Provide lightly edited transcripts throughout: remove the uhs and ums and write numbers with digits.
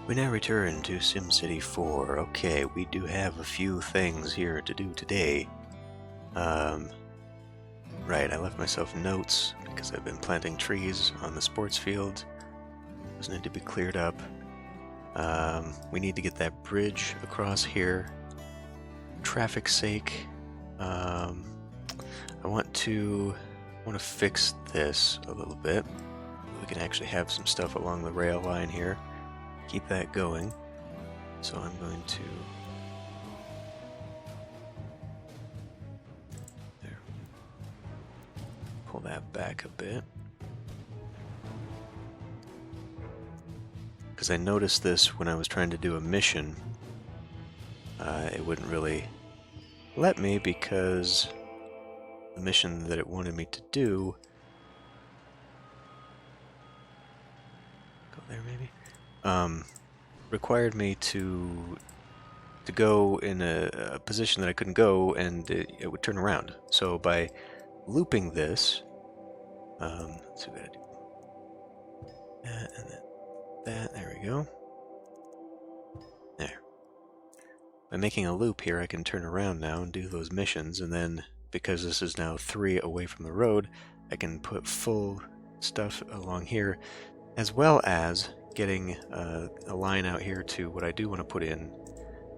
We now return to SimCity 4. Okay, we do have a few things here to do today. Right, I left myself notes because I've been planting trees on the sports field. Those need to be cleared up. We need to get that bridge across here. Traffic's sake. I want to fix this a little bit. We can actually have some stuff along the rail line here. Keep that going. So I'm going to pull that back a bit. Because I noticed this when I was trying to do a mission. It wouldn't really let me because the mission that it wanted me to do... Go there maybe? Required me to go in a position that I couldn't go, and it would turn around. So by looping this, let's see what I do. That and then that. There we go. There. By making a loop here, I can turn around now and do those missions, and then because this is now 3 away from the road, I can put full stuff along here, as well as getting a line out here to what I do want to put in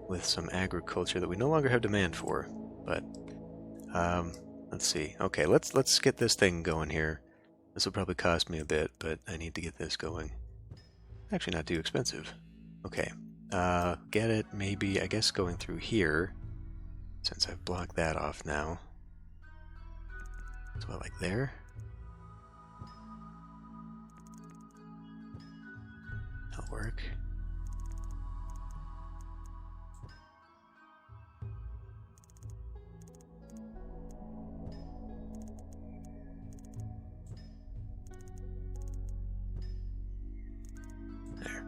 with some agriculture that we no longer have demand for. But let's see. Okay, let's get this thing going here. This will probably cost me a bit, but I need to get this going. Actually, not too expensive. Okay, get it maybe, I guess, going through here, since I've blocked that off now. So like there. That'll work. There.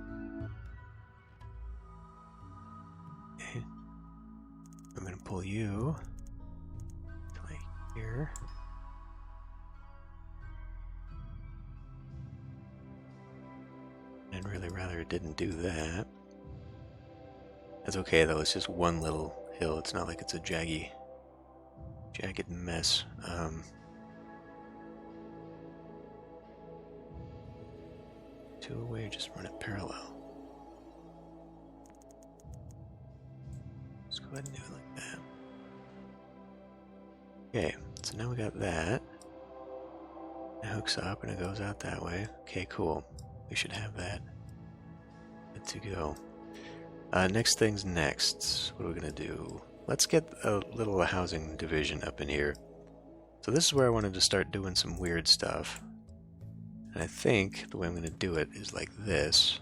Okay. I'm going to pull you to like here. I'd really rather it didn't do that. That's okay though, it's just one little hill. It's not like it's a jagged mess. Two away, just run it parallel. Let's go ahead and do it like that. Okay, so now we got that. It hooks up and it goes out that way. Okay, cool. We should have that. Good to go. Next thing's next. What are we gonna do? Let's get a little housing division up in here. So this is where I wanted to start doing some weird stuff. And I think the way I'm gonna do it is like this.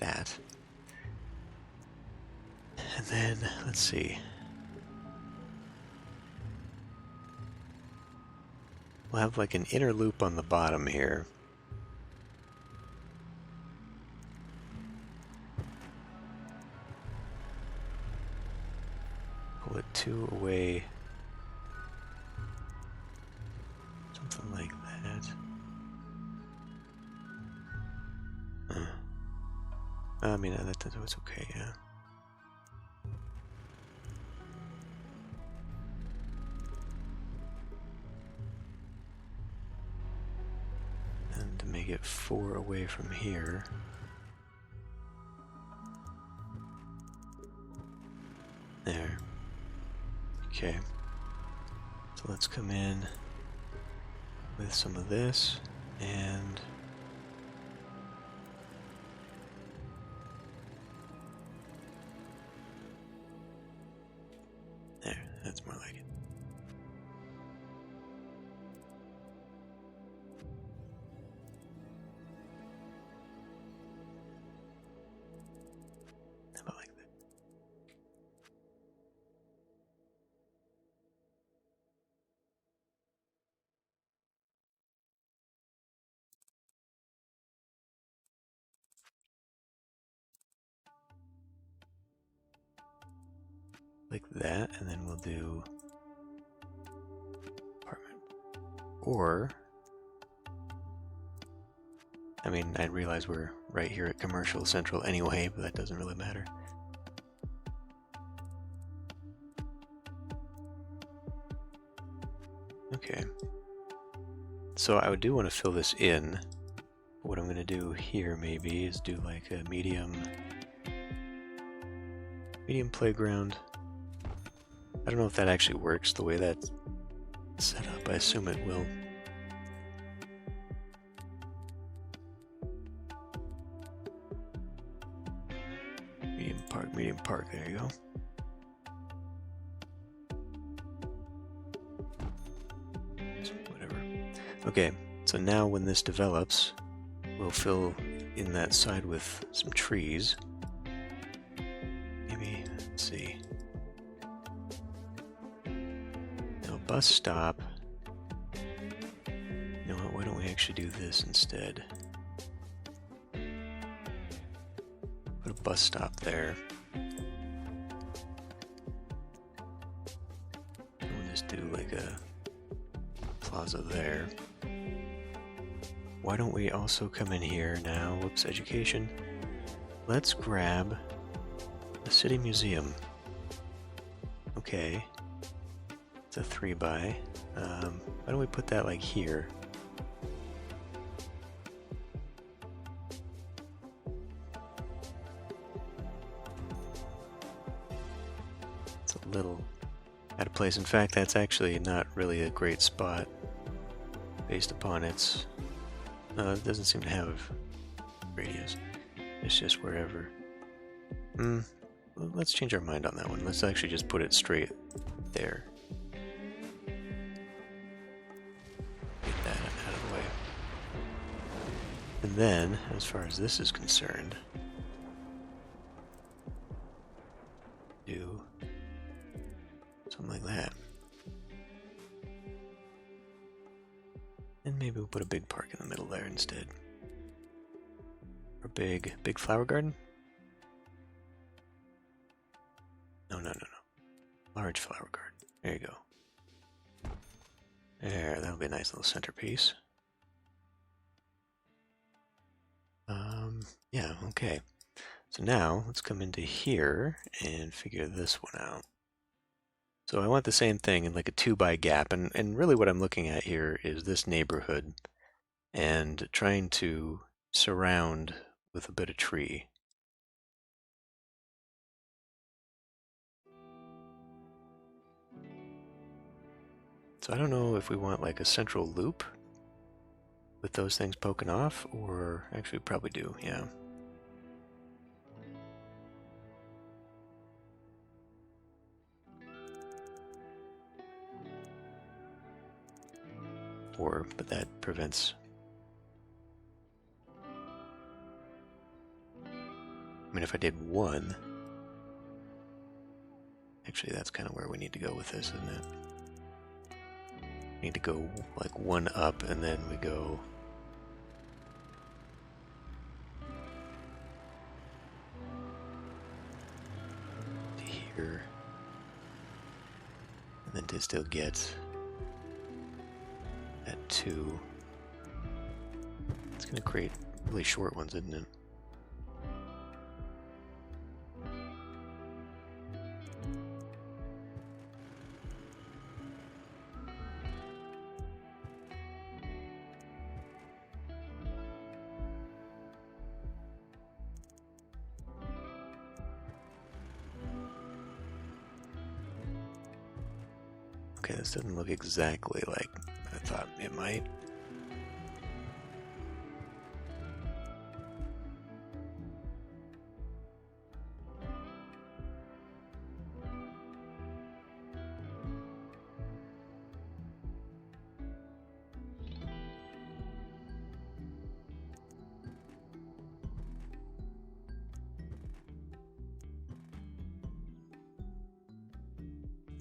That. And then, let's see. We'll have like an inner loop on the bottom here. Pull it 2 away. Something like that. I mean, that's okay, yeah. And to make it 4 away from here. There. Okay. So let's come in with some of this and there, that's more like it. How about like that? Like that, and then we'll do apartment. Or I mean, I realize we're right here at Commercial Central anyway, but that doesn't really matter. Okay. So I do want to fill this in. What I'm going to do here maybe is do like a medium playground. I don't know if that actually works the way that's set up. I assume it will. Medium park, there you go. Whatever. Okay, so now when this develops, we'll fill in that side with some trees. Maybe, let's see. Now, bus stop. You know what, why don't we actually do this instead? Put a bus stop there. We'll just do like a plaza there. Why don't we also come in here now? Whoops, education. Let's grab the city museum. Okay. It's a 3x. Why don't we put that like here? It's a little out of place. In fact, that's actually not really a great spot based upon its... it doesn't seem to have radius. It's just wherever. Let's change our mind on that one. Let's actually just put it straight there. Get that out of the way. And then, as far as this is concerned, do something like that. And maybe we'll put a big park in the middle there instead. Or big flower garden? No. Large flower garden. There you go. There, that'll be a nice little centerpiece. Yeah, okay. So now, let's come into here and figure this one out. So I want the same thing in like a 2x gap, and really what I'm looking at here is this neighborhood and trying to surround with a bit of tree. So I don't know if we want like a central loop with those things poking off, or actually we probably do, yeah. But that prevents... I mean, if I did one... Actually, that's kind of where we need to go with this, isn't it? We need to go like one up, and then we go... to here. And then to still get... at 2. It's going to create really short ones, isn't it? Okay, this doesn't look exactly like I thought it might.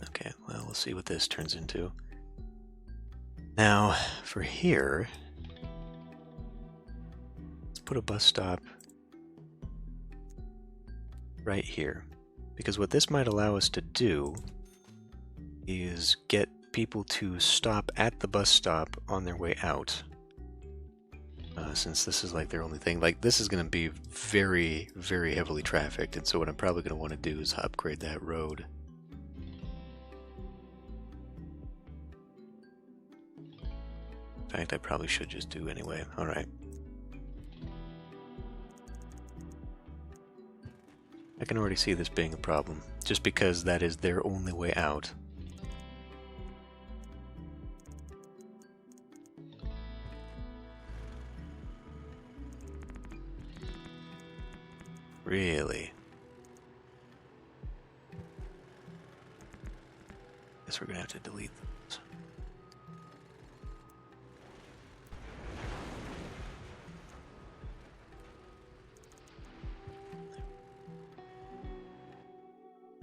Okay, well, we'll see what this turns into. Now, for here, let's put a bus stop right here. Because what this might allow us to do is get people to stop at the bus stop on their way out. since this is like their only thing. Like, this is going to be very, very heavily trafficked, and so what I'm probably going to want to do is upgrade that road. In fact, I probably should just do anyway. Alright. I can already see this being a problem, just because that is their only way out. Really? Guess we're gonna have to delete those.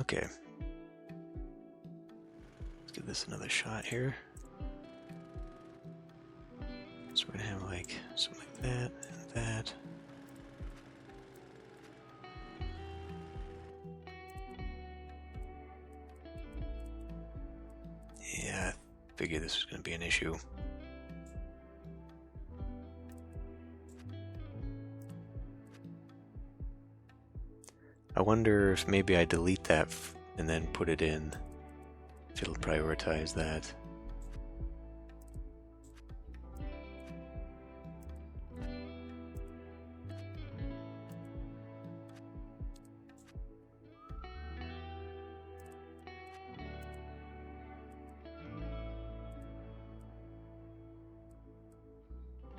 Okay. Let's give this another shot here. So we're gonna have like something like that and that. Yeah, I figured this was gonna be an issue. I wonder if maybe I delete that and then put it in, if it'll prioritize that.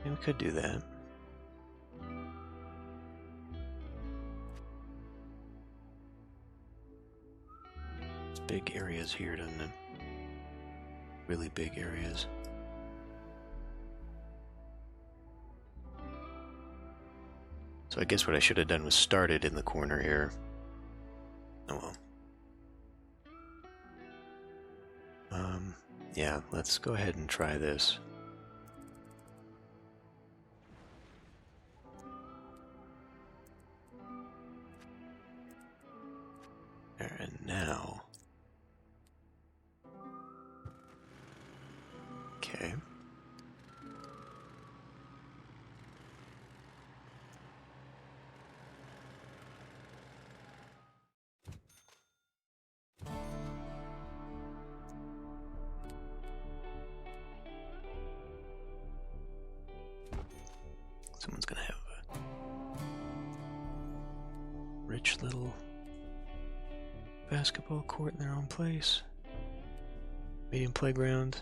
Yeah, we could do that. Big areas here, doesn't it? Really big areas. So I guess what I should have done was started in the corner here. Oh well. Yeah, let's go ahead and try this. There, and now. Okay. Someone's gonna have a rich little basketball court in their own place. Medium playground.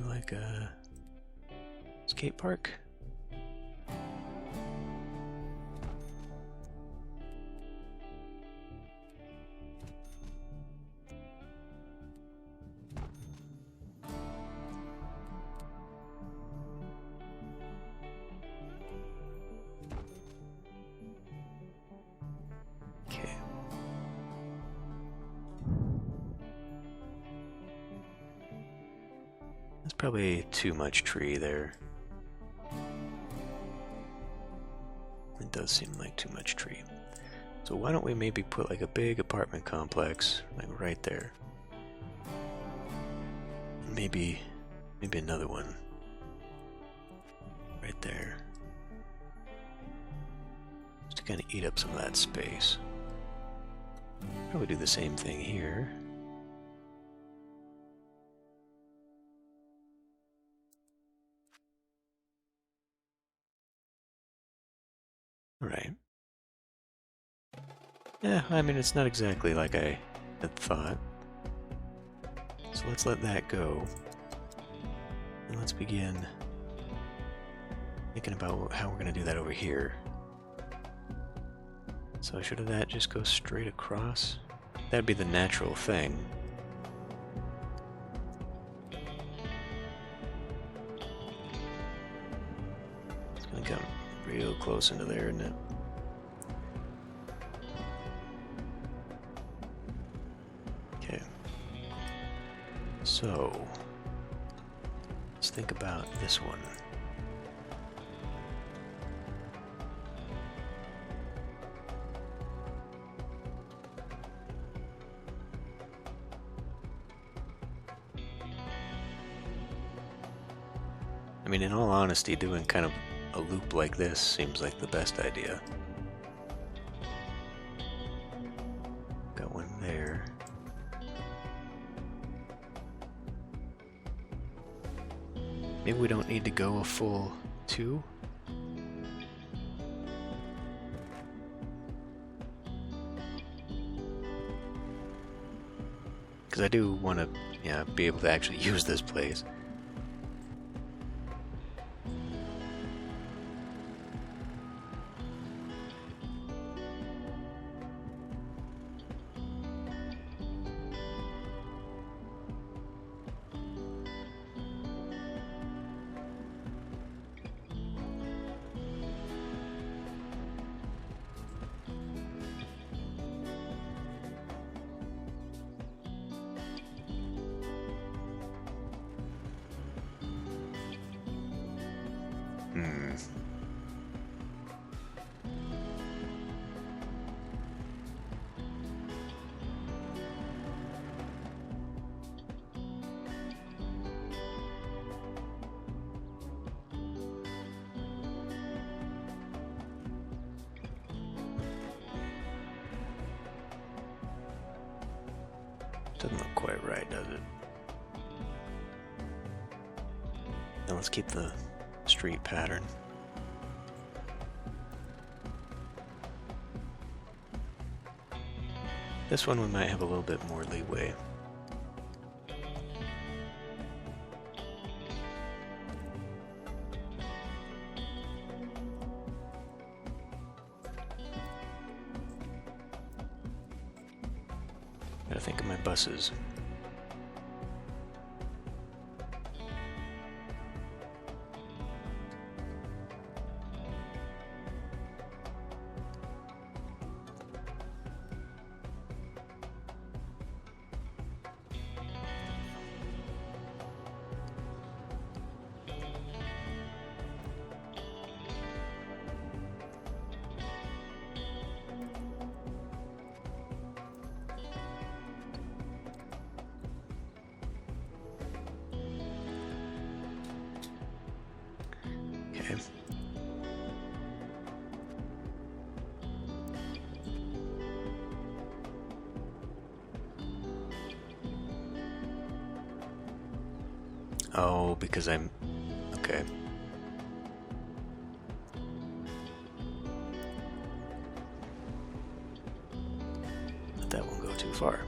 Like a skate park. Okay. That's probably too much tree there. It does seem like too much tree. So why don't we maybe put like a big apartment complex like right there? Maybe another one right there. Just to kind of eat up some of that space. Probably do the same thing here. Alright. Yeah, I mean, it's not exactly like I had thought. So let's let that go. And let's begin thinking about how we're going to do that over here. So should that just go straight across? That'd be the natural thing. It's going to come real close into there, isn't it? Okay. So, let's think about this one. I mean, in all honesty, doing kind of a loop like this seems like the best idea. Got one there. Maybe we don't need to go a full 2? Because I do want to, yeah, be able to actually use this place. Doesn't look quite right, does it? Now let's keep the street pattern. This one we might have a little bit more leeway. Gotta think of my buses. Okay. Oh, because I'm... Okay. Let that one go too far.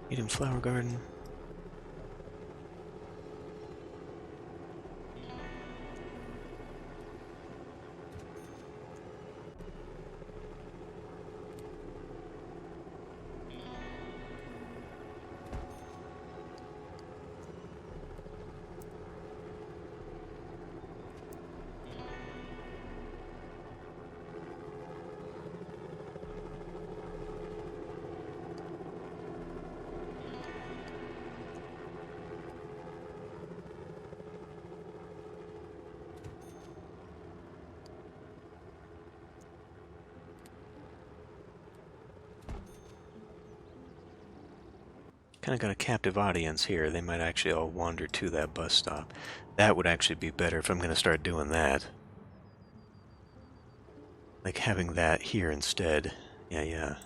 Eden Flower Garden. Kind of got a captive audience here. They might actually all wander to that bus stop. That would actually be better if I'm going to start doing that. Like having that here instead. Yeah.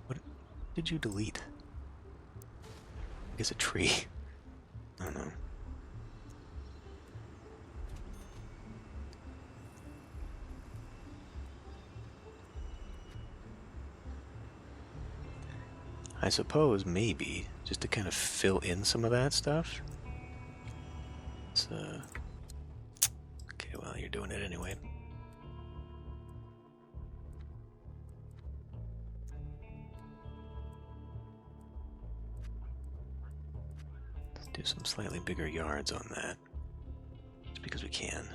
What did you delete? I guess a tree. I don't know. I suppose maybe just to kind of fill in some of that stuff. It's, okay, well, you're doing it anyway. Let's do some slightly bigger yards on that, just because we can.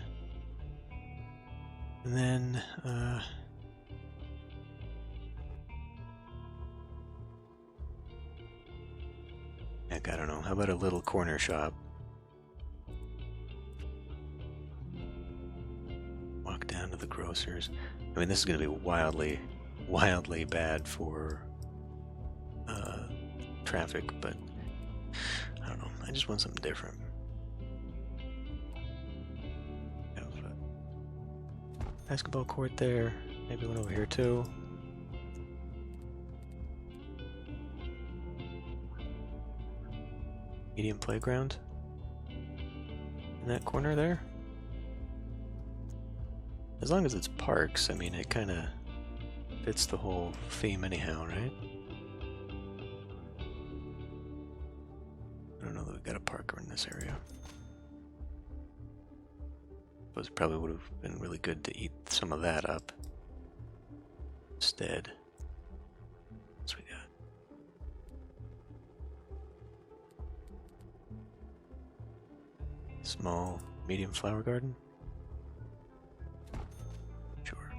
And then, heck, I don't know. How about a little corner shop? Walk down to the grocer's. I mean, this is going to be wildly, wildly bad for traffic, but I don't know. I just want something different. Have a basketball court there. Maybe one over here too. Medium playground in that corner there. As long as it's parks, I mean, it kind of fits the whole theme anyhow, right? I don't know that we've got a park in this area. But it probably would have been really good to eat some of that up instead. What's we got? Small, medium flower garden? Sure.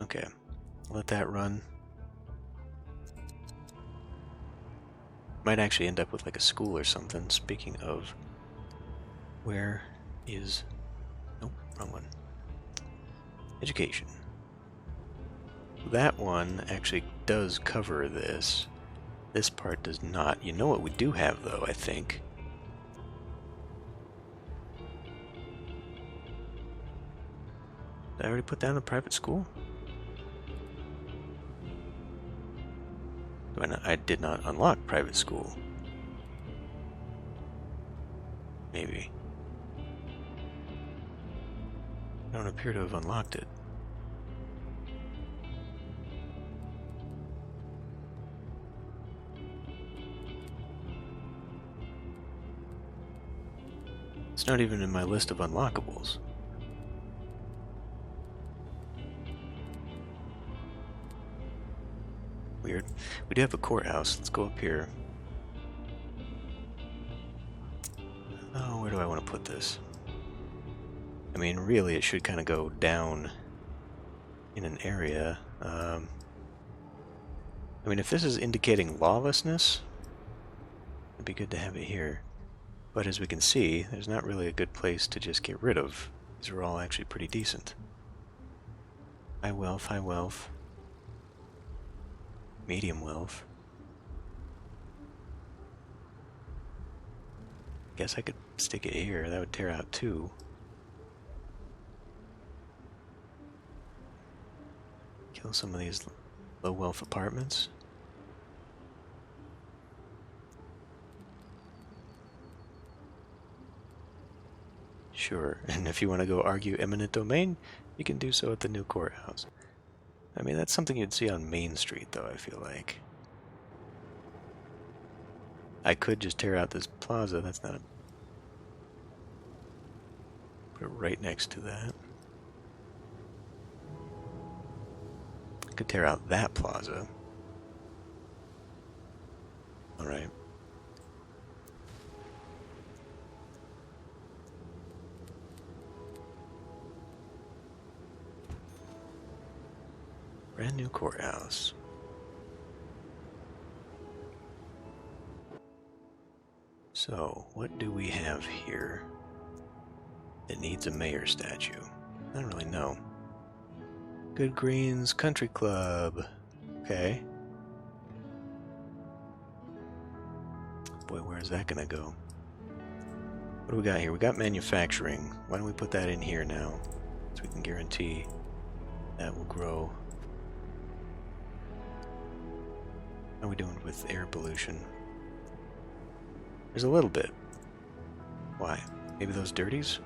Okay, let that run. Might actually end up with like a school or something. Speaking of, where is... Nope, wrong one. Education. That one actually does cover this. This part does not. You know what we do have though, I think? Did I already put down a private school? I did not unlock private school. Maybe. I don't appear to have unlocked it. It's not even in my list of unlockables. Weird. We do have a courthouse. Let's go up here. Oh, where do I want to put this? I mean, really, it should kind of go down in an area. I mean, if this is indicating lawlessness, it'd be good to have it here. But as we can see, there's not really a good place to just get rid of. These are all actually pretty decent. High wealth, high wealth. Medium wealth. Guess I could stick it here. That would tear out two. Kill some of these low wealth apartments. Sure, and if you want to go argue eminent domain, you can do so at the new courthouse. I mean, that's something you'd see on Main Street, though, I feel like. I could just tear out this plaza, that's not a... Put it right next to that. I could tear out that plaza. Alright. Brand new courthouse. So, what do we have here that needs a mayor statue? I don't really know. Good Greens Country Club. Okay. Boy, where's that gonna go? What do we got here? We got manufacturing. Why don't we put that in here now? So we can guarantee that will grow. How are we doing with air pollution? There's a little bit. Why? Maybe those dirties?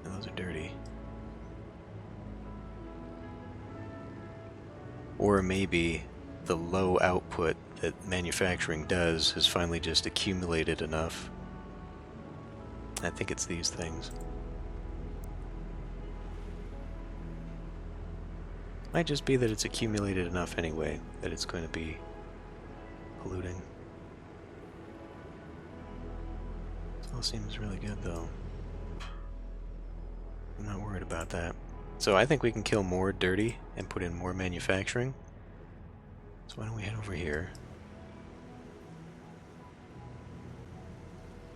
No, those are dirty. Or maybe the low output that manufacturing does has finally just accumulated enough. I think it's these things. Might just be that it's accumulated enough anyway that it's going to be polluting. This all seems really good though. I'm not worried about that. So I think we can kill more dirty and put in more manufacturing. So why don't we head over here?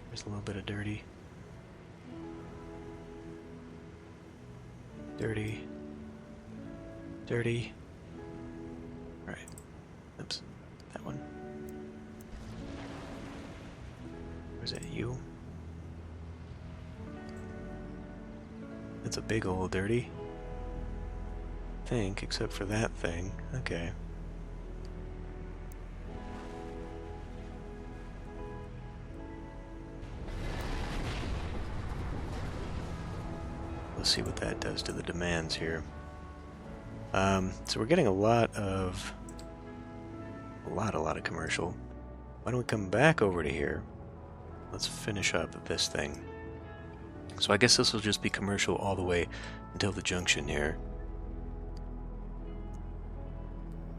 There's a little bit of dirty. Dirty. Dirty. Right. Oops. That one. Where's that? You? That's a big old dirty. I think, except for that thing. Okay. Let's see what that does to the demands here. So we're getting a lot of commercial. Why don't we come back over to here? Let's finish up this thing. So I guess this will just be commercial all the way until the junction here.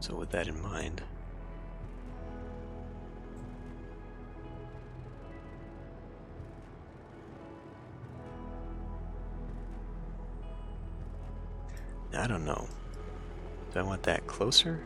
So with that in mind, I don't know. Do I want that closer?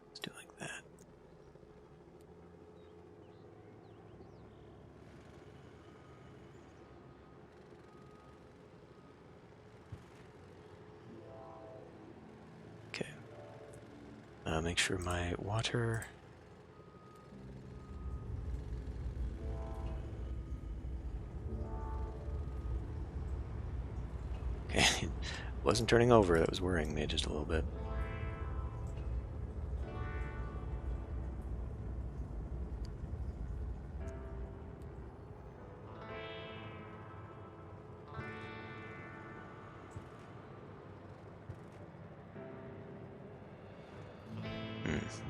Let's do it like that. Make sure my water... Okay, it wasn't turning over, that was worrying me just a little bit.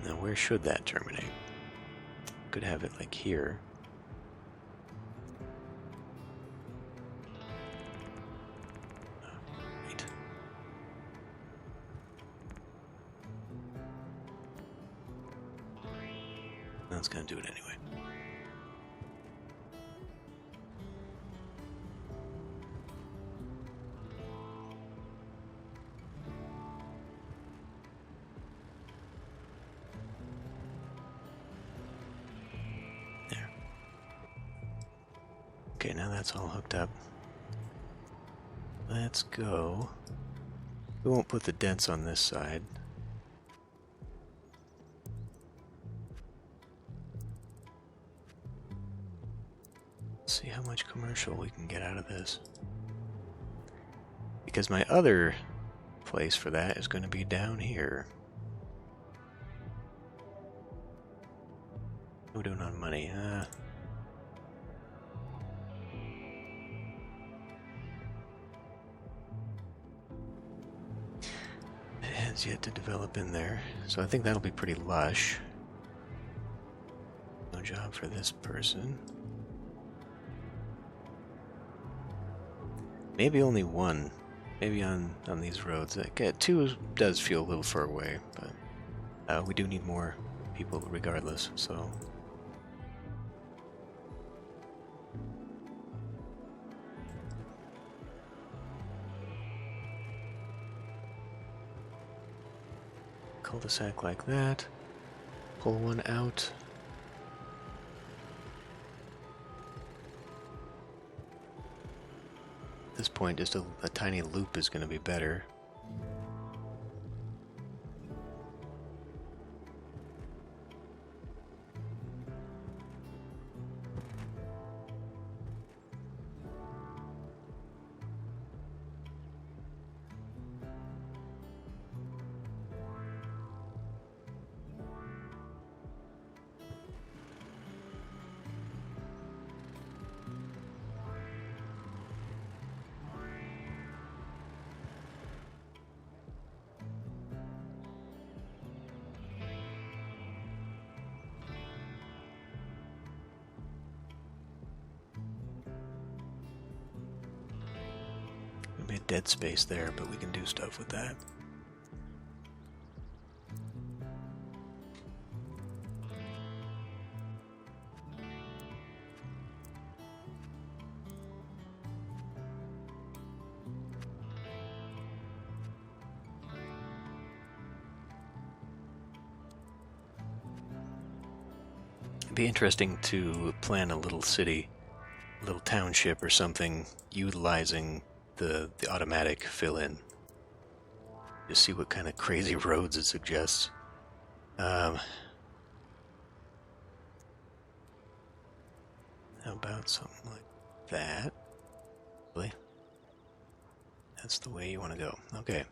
Now where should that terminate? Could have it like here. Wait. That's gonna do it anyway. Okay, now that's all hooked up. Let's go. We won't put the dents on this side. Let's see how much commercial we can get out of this. Because my other place for that is going to be down here. What are we doing on money? Yet to develop in there, so I think that'll be pretty lush. No job for this person. Maybe only one. Maybe on these roads. Two does feel a little far away, but we do need more people regardless. So. Cul-de-sac like that. Pull one out. At this point, just a tiny loop is going to be better. a dead space there, but we can do stuff with that. It'd be interesting to plan a little city, a little township or something, utilizing the automatic fill-in. Just see what kind of crazy roads it suggests. How about something like that? Really? That's the way you want to go. Okay.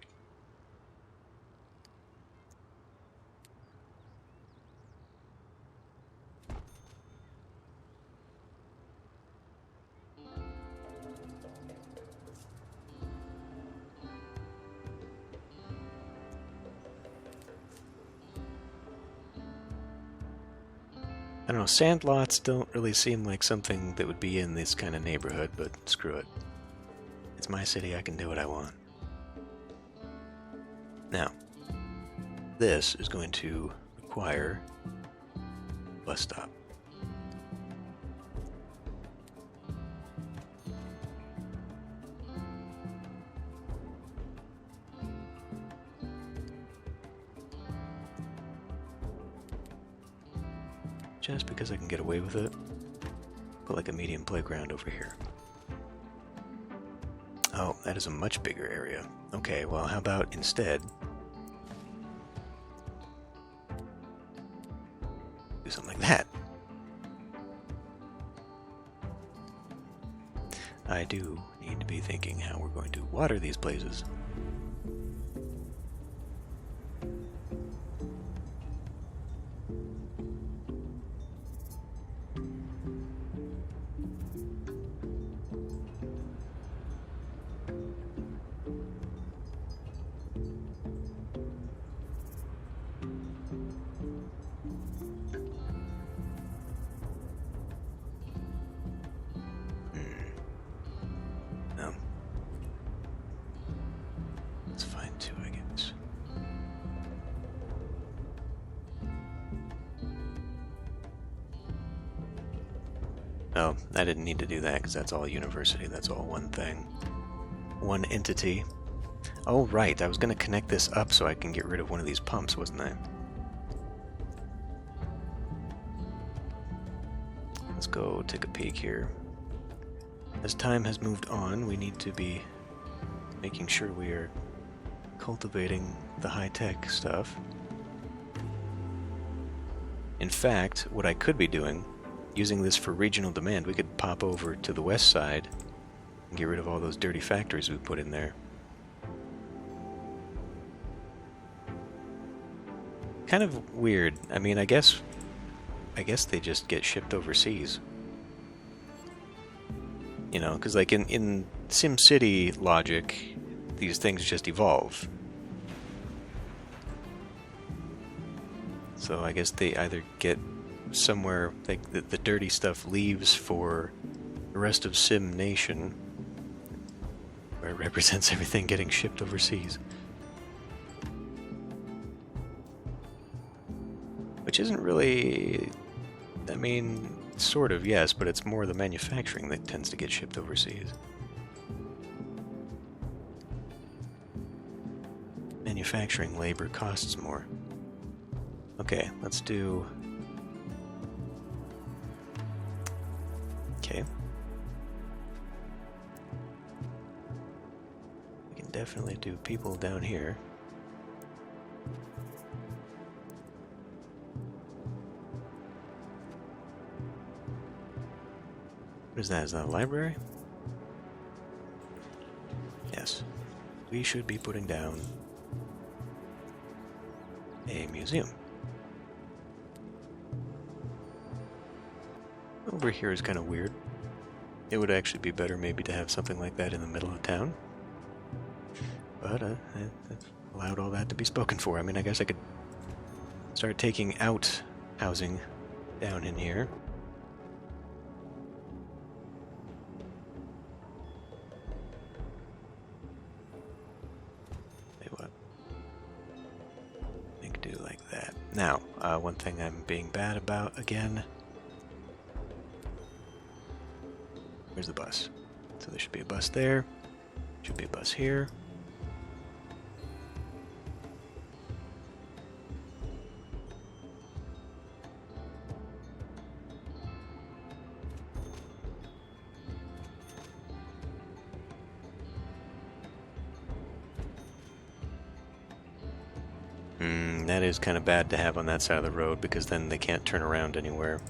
I don't know, sandlots don't really seem like something that would be in this kind of neighborhood, but screw it. It's my city, I can do what I want. Now, this is going to require a bus stop. Just because I can get away with it, put like a medium playground over here. Oh, that is a much bigger area. Okay, well, how about instead do something like that? I do need to be thinking how we're going to water these places. It's fine too, I guess. Oh, I didn't need to do that because that's all university. That's all one thing. One entity. Oh, right. I was going to connect this up so I can get rid of one of these pumps, wasn't I? Let's go take a peek here. As time has moved on, we need to be making sure we are cultivating the high-tech stuff. In fact, what I could be doing, using this for regional demand, we could pop over to the west side and get rid of all those dirty factories we put in there. Kind of weird. I mean, I guess they just get shipped overseas. You know, because like in SimCity logic, these things just evolve. So I guess they either get somewhere, like the dirty stuff leaves for the rest of Sim Nation, where it represents everything getting shipped overseas. Which isn't really, I mean, sort of, yes, but it's more the manufacturing that tends to get shipped overseas. Manufacturing labor costs more. Okay, let's do... Okay. We can definitely do people down here. What is that? Is that a library? Yes. We should be putting down a museum. Over here is kind of weird. It would actually be better maybe to have something like that in the middle of town. But I've allowed all that to be spoken for. I mean, I guess I could start taking out housing down in here. Now, one thing I'm being bad about again. Where's the bus? So there should be a bus there. Should be a bus here. That is kind of bad to have on that side of the road because then they can't turn around anywhere.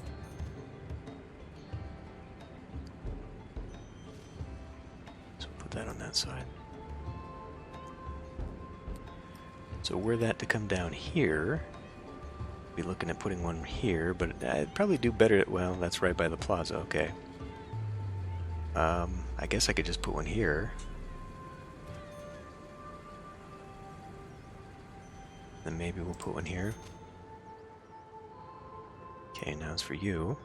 So put that on that side. So were that to come down here, be looking at putting one here, but I'd probably do better at, well, that's right by the plaza, okay. I guess I could just put one here. Then maybe we'll put one here. Okay, now it's for you.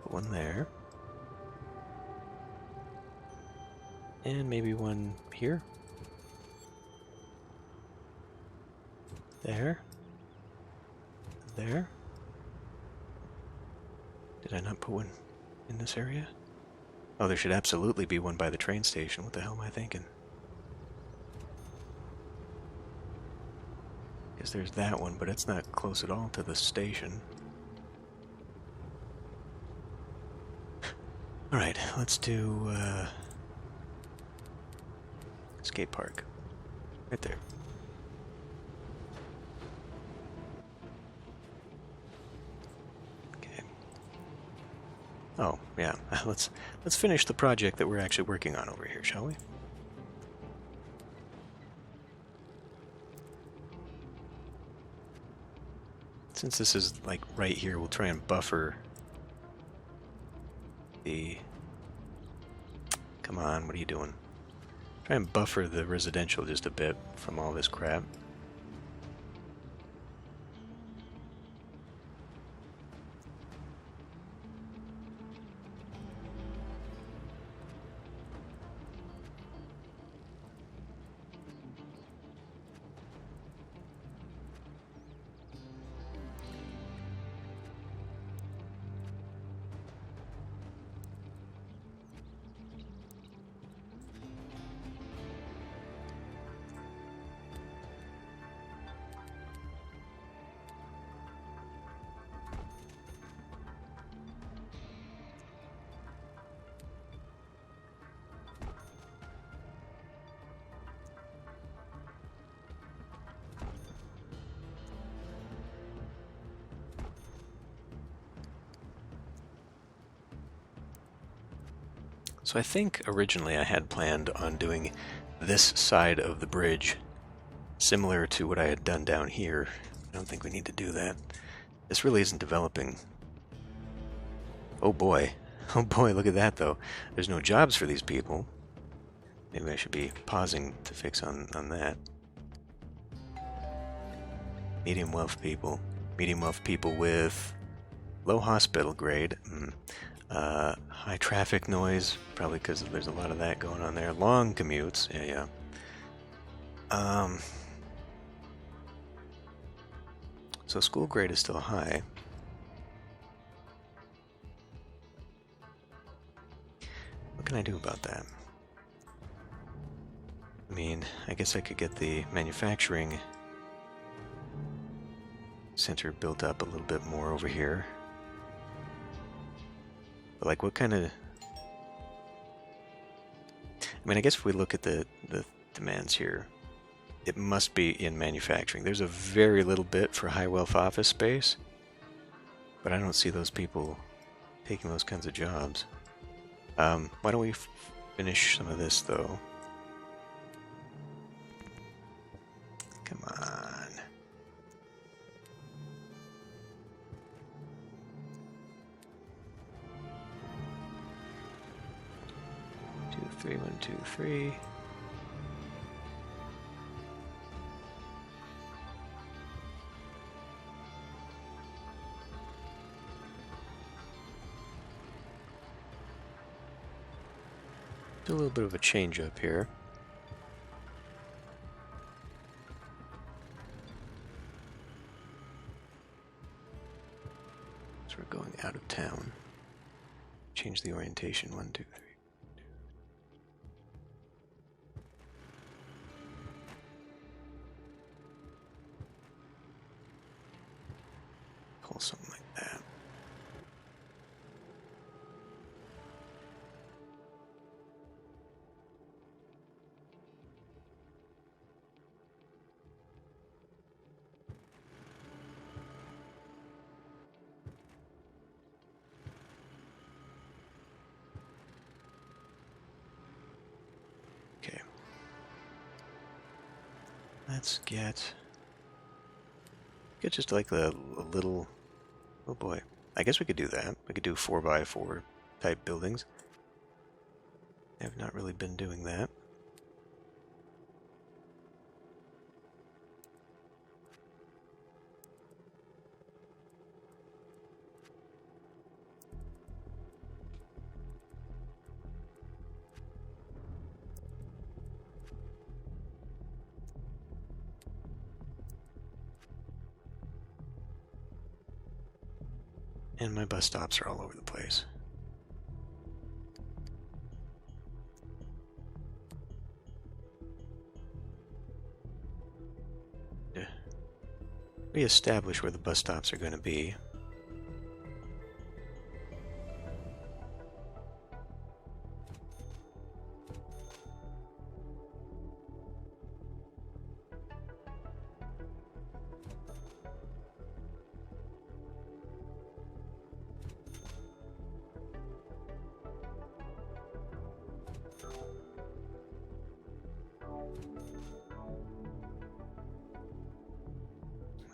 Put one there. And maybe one here. There. There. Did I not put one in this area? Oh, there should absolutely be one by the train station. What the hell am I thinking? Guess there's that one, but it's not close at all to the station. Alright, let's do skate park. Right there. Okay. Oh, yeah. Let's finish the project that we're actually working on over here, shall we? Since this is like right here, we'll try and buffer the... Come on, what are you doing? Try and buffer the residential just a bit from all this crap. So I think originally I had planned on doing this side of the bridge similar to what I had done down here. I don't think we need to do that. This really isn't developing. Oh boy. Oh boy, look at that though. There's no jobs for these people. Maybe I should be pausing to fix on that. Medium wealth people. Medium wealth people with low hospital grade. High traffic noise, probably because there's a lot of that going on there. Long commutes, yeah. So school grade is still high. What can I do about that? I mean, I guess I could get the manufacturing center built up a little bit more over here. But like, what kind of... I mean, I guess if we look at the demands here, it must be in manufacturing. There's a very little bit for high wealth office space, but I don't see those people taking those kinds of jobs. Why don't we finish some of this, though? Come on. 3, 1, 2, 3. Do a little bit of a change up here. So we're going out of town. Change the orientation. 1, 2, 3. Pull something like that. Okay. Let's get just like a little. Oh boy. I guess we could do that. We could do 4x4 type buildings. I've not really been doing that. And my bus stops are all over the place. We establish where the bus stops are going to be.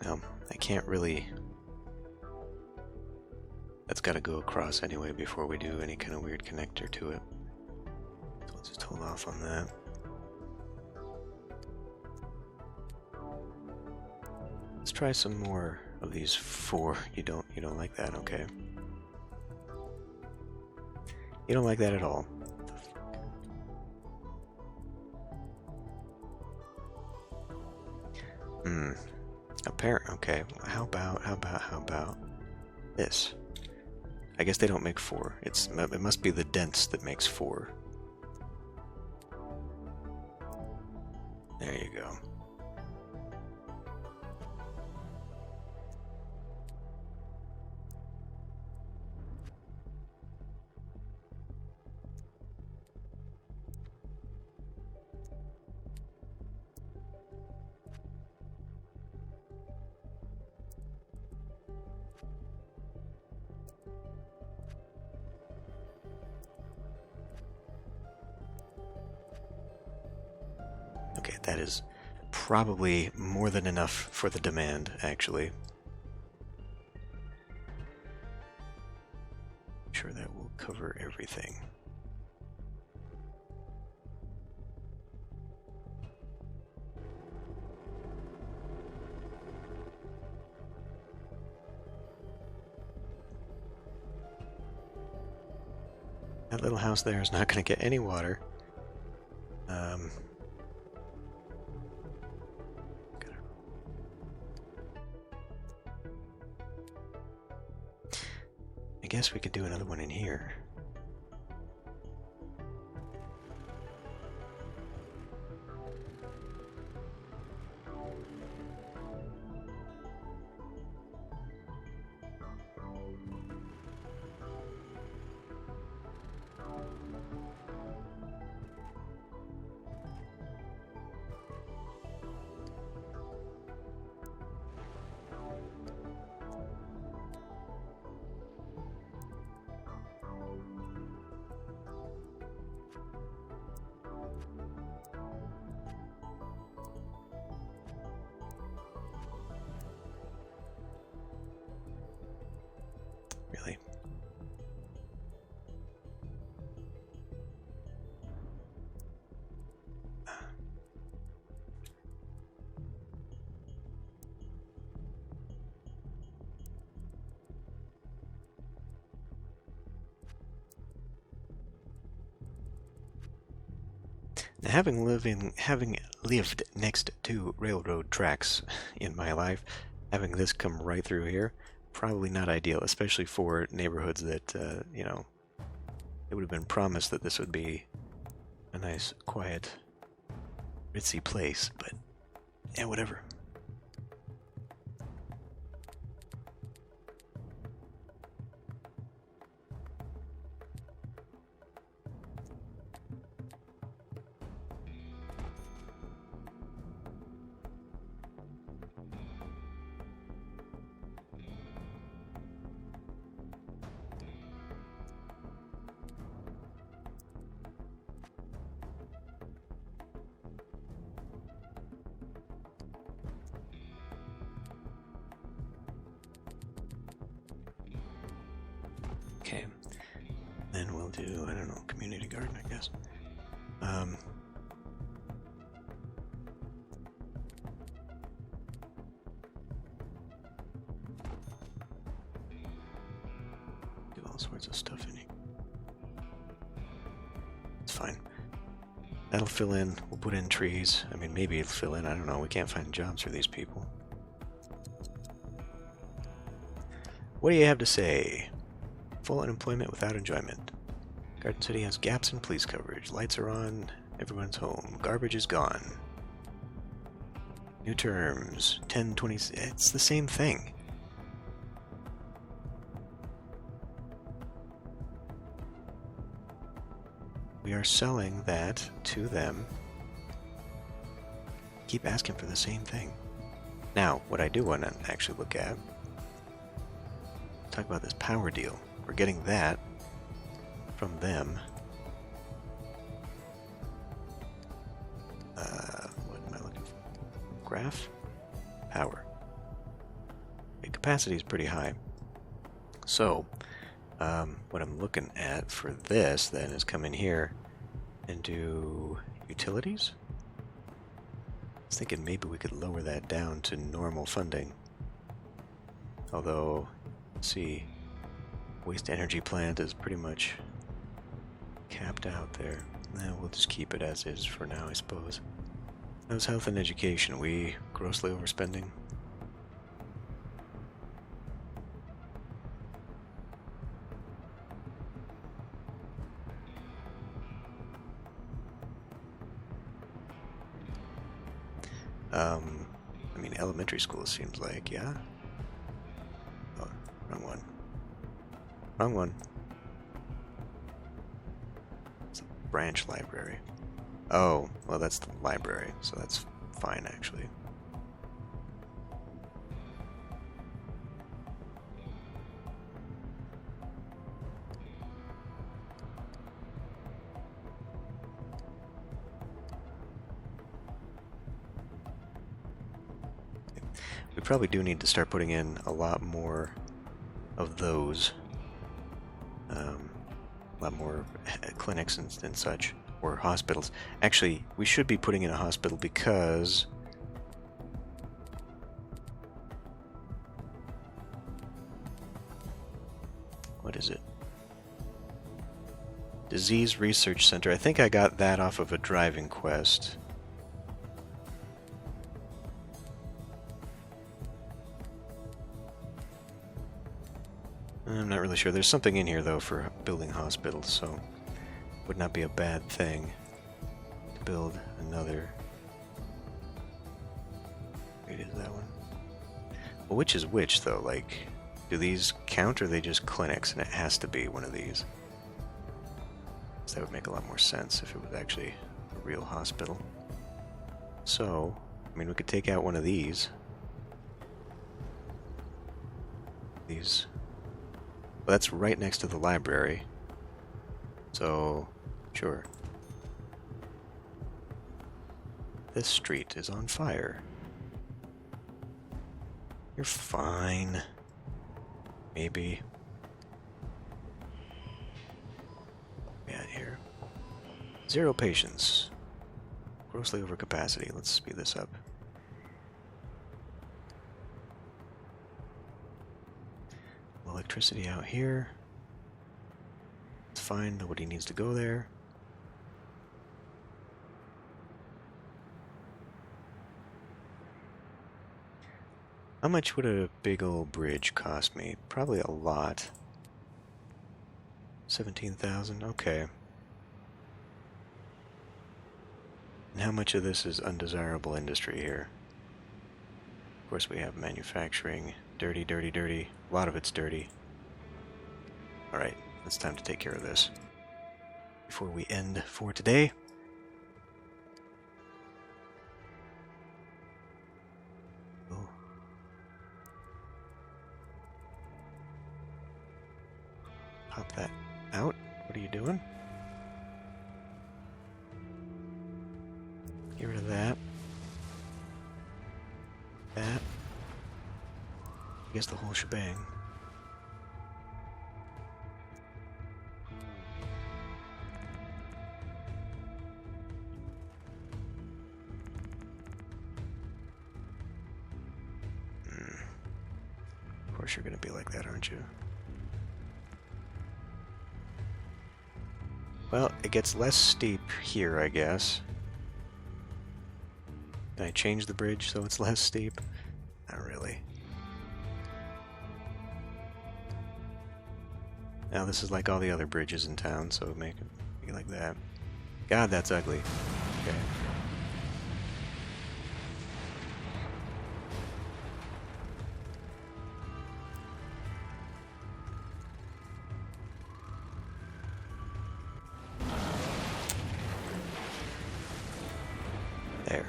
Well, I can't really... That's got to go across anyway before we do any kind of weird connector to it. So let's just hold off on that. Let's try some more of these 4. You don't like that, okay? You don't like that at all. Okay. How about this? I guess they don't make 4. It must be the dents that makes 4. There you go. Okay, that is probably more than enough for the demand, actually. I'm sure that will cover everything. That little house there is not going to get any water. I guess we could do another one in here. Really? Now, having lived next to railroad tracks in my life, having this come right through here probably not ideal, especially for neighborhoods that, you know, it would have been promised that this would be a nice, quiet, ritzy place, but yeah, whatever. Okay, then we'll do, I don't know, community garden, I guess. Do all sorts of stuff in here. It's fine. That'll fill in. We'll put in trees. I mean, maybe it'll fill in. I don't know. We can't find jobs for these people. What do you have to say? Full unemployment without enjoyment. Garden City has gaps in police coverage. Lights are on. Everyone's home. Garbage is gone. New terms. 1020. It's the same thing. We are selling that to them. Keep asking for the same thing. Now, what I do want to actually look at, talk about this power deal. We're getting that from them. What am I looking for? Graph? Power. Okay, capacity is pretty high. So, what I'm looking at for this then is come in here and do utilities. I was thinking maybe we could lower that down to normal funding. Although, let's see, waste energy plant is pretty much capped out there. We'll just keep it as is for now, I suppose. How's health and education? Are we grossly overspending? I mean, elementary school seems like, yeah? Oh, wrong one. Wrong one. It's a branch library. Oh, well, that's the library, so that's fine, actually. We probably do need to start putting in a lot more of those. A lot more clinics and such, or hospitals. Actually, we should be putting in a hospital because what is it? Disease Research Center. I think I got that off of a driving quest. I'm not really sure. There's something in here, though, for building hospitals, so would not be a bad thing to build another. Wait, is that one? Well, which is which, though? Like, do these count, or are they just clinics, and it has to be one of these? So that would make a lot more sense if it was actually a real hospital. So, I mean, we could take out one of these. These... Well, that's right next to the library. So, sure. This street is on fire. You're fine. Maybe. Yeah, here. 0 patients. Grossly over capacity. Let's speed this up. Electricity out here. It's fine, nobody needs to go there. How much would a big old bridge cost me? Probably a lot. 17,000, okay. And how much of this is undesirable industry here? Of course we have manufacturing. Dirty, dirty, dirty. A lot of it's dirty. Alright, it's time to take care of this. Before we end for today. Oh. Pop that out. What are you doing? Get rid of that. That. I guess the whole shebang. Of course you're gonna be like that, aren't you? Well, it gets less steep here, I guess. Can I change the bridge so it's less steep? Not really. Now this is like all the other bridges in town, so make it like that. God, that's ugly. Okay. There.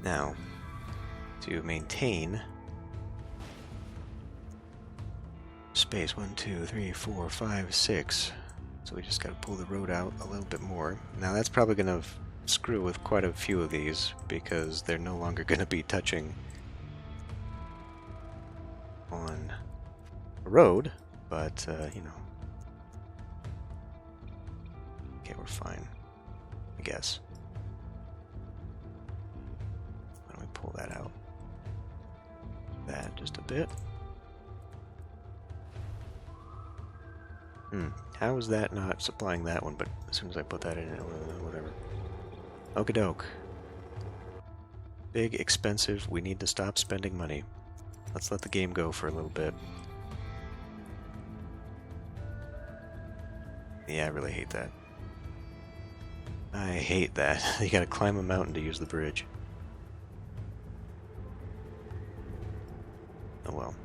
Now, to maintain space, 1, 2, 3, 4, 5, 6. So we just got to pull the road out a little bit more. Now that's probably going to screw with quite a few of these because they're no longer going to be touching on a road, but you know. Okay, we're fine, I guess. Why don't we pull that out? That just a bit. How is that not supplying that one? But as soon as I put that in, whatever. Okie doke. Big, expensive. We need to stop spending money. Let's let the game go for a little bit. Yeah, I really hate that. I hate that. You gotta climb a mountain to use the bridge. Oh well.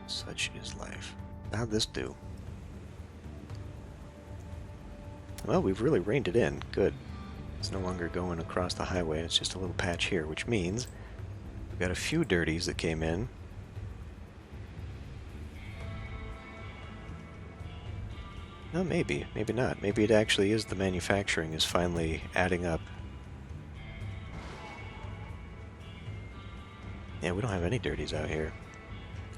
Such is life. How'd this do? Well, we've really reined it in. Good. It's no longer going across the highway. It's just a little patch here, which means we've got a few dirties that came in. No, maybe. Maybe not. Maybe it actually is the manufacturing is finally adding up. Yeah, we don't have any dirties out here.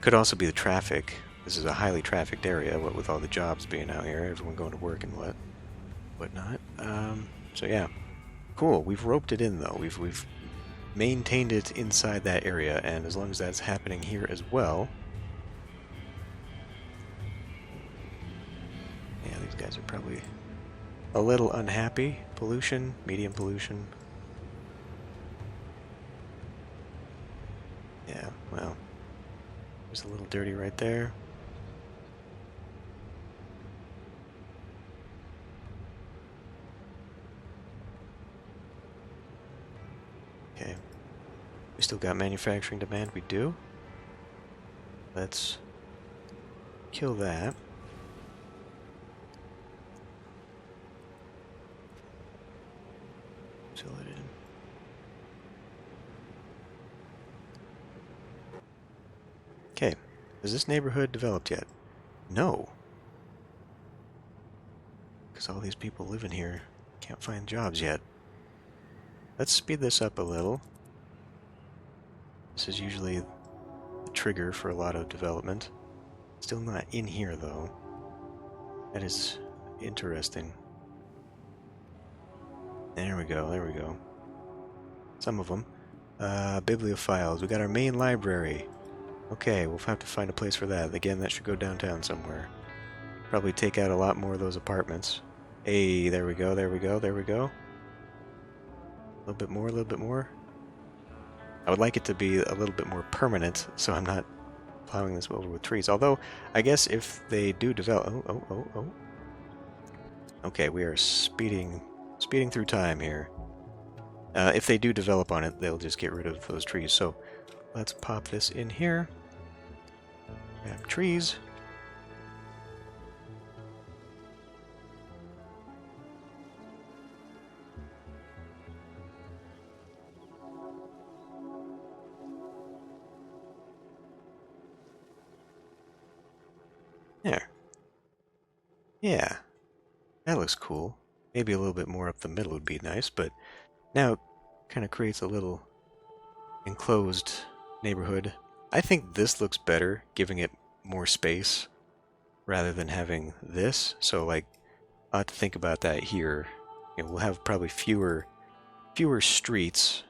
Could also be the traffic. This is a highly trafficked area, what with all the jobs being out here, everyone going to work and whatnot. So yeah, cool. We've roped it in though. We've maintained it inside that area, and as long as that's happening here as well. Yeah, these guys are probably a little unhappy. Pollution, medium pollution. Yeah, well. There's a little dirty right there. Okay. We still got manufacturing demand? We do. Let's kill that. Fill it in. Okay, has this neighborhood developed yet? No. Because all these people living here can't find jobs yet. Let's speed this up a little. This is usually the trigger for a lot of development. Still not in here, though. That is interesting. There we go, there we go. Some of them. Bibliophiles. We got our main library. Okay, we'll have to find a place for that. Again, that should go downtown somewhere. Probably take out a lot more of those apartments. Hey, there we go, there we go, there we go. A little bit more, a little bit more. I would like it to be a little bit more permanent, so I'm not plowing this over with trees. Although, I guess if they do develop... Oh. Okay, we are speeding through time here. If they do develop on it, they'll just get rid of those trees. So, let's pop this in here. Grab trees. There. Yeah, that looks cool. Maybe a little bit more up the middle would be nice, but now it kind of creates a little enclosed neighborhood. I think this looks better, giving it more space rather than having this. So, like, I'll have to think about that here. You know, we'll have probably fewer streets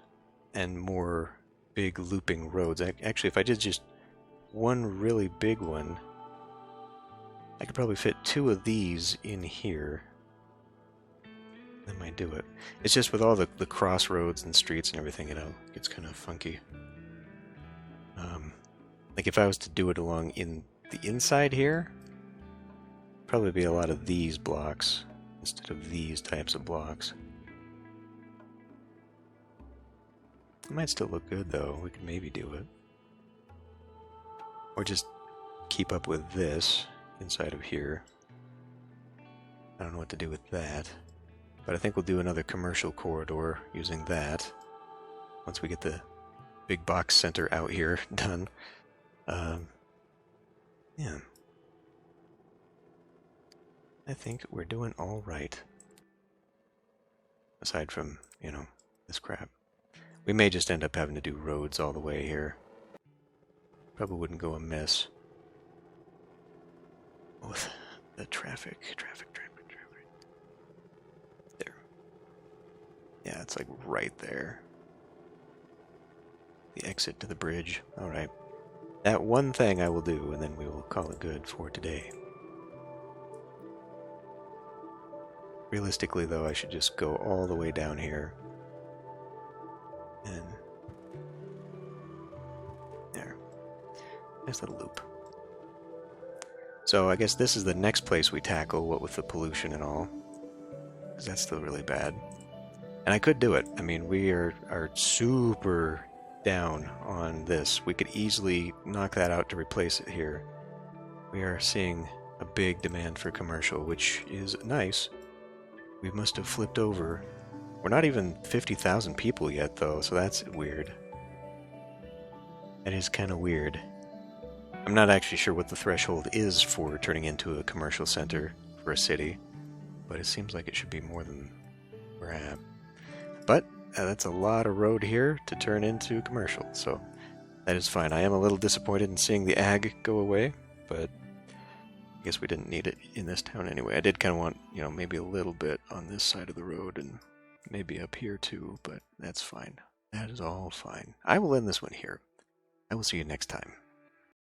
and more big looping roads. Actually, if I did just one really big one, I could probably fit 2 of these in here. That might do it. It's just with all the crossroads and streets and everything, you know, it's kind of funky. Like if I was to do it along in the inside here, probably be a lot of these blocks instead of these types of blocks. It might still look good though. We could maybe do it. Or just keep up with this inside of here. I don't know what to do with that. But I think we'll do another commercial corridor using that once we get the big box center out here done. Yeah. I think we're doing all right. Aside from, you know, this crap. We may just end up having to do roads all the way here. Probably wouldn't go amiss. With the traffic. There. Yeah, it's like right there. The exit to the bridge. Alright. That one thing I will do, and then we will call it good for today. Realistically, though, I should just go all the way down here. And... there. Nice little loop. So I guess this is the next place we tackle, what with the pollution and all. Because that's still really bad. And I could do it. I mean, we are super down on this. We could easily knock that out to replace it here. We are seeing a big demand for commercial, which is nice. We must have flipped over. We're not even 50,000 people yet, though, so that's weird. That is kind of weird. I'm not actually sure what the threshold is for turning into a commercial center for a city, but it seems like it should be more than we're at. But that's a lot of road here to turn into commercial, so that is fine. I am a little disappointed in seeing the ag go away, but I guess we didn't need it in this town anyway. I did kind of want, you know, maybe a little bit on this side of the road and maybe up here too, but that's fine. That is all fine. I will end this one here. I will see you next time.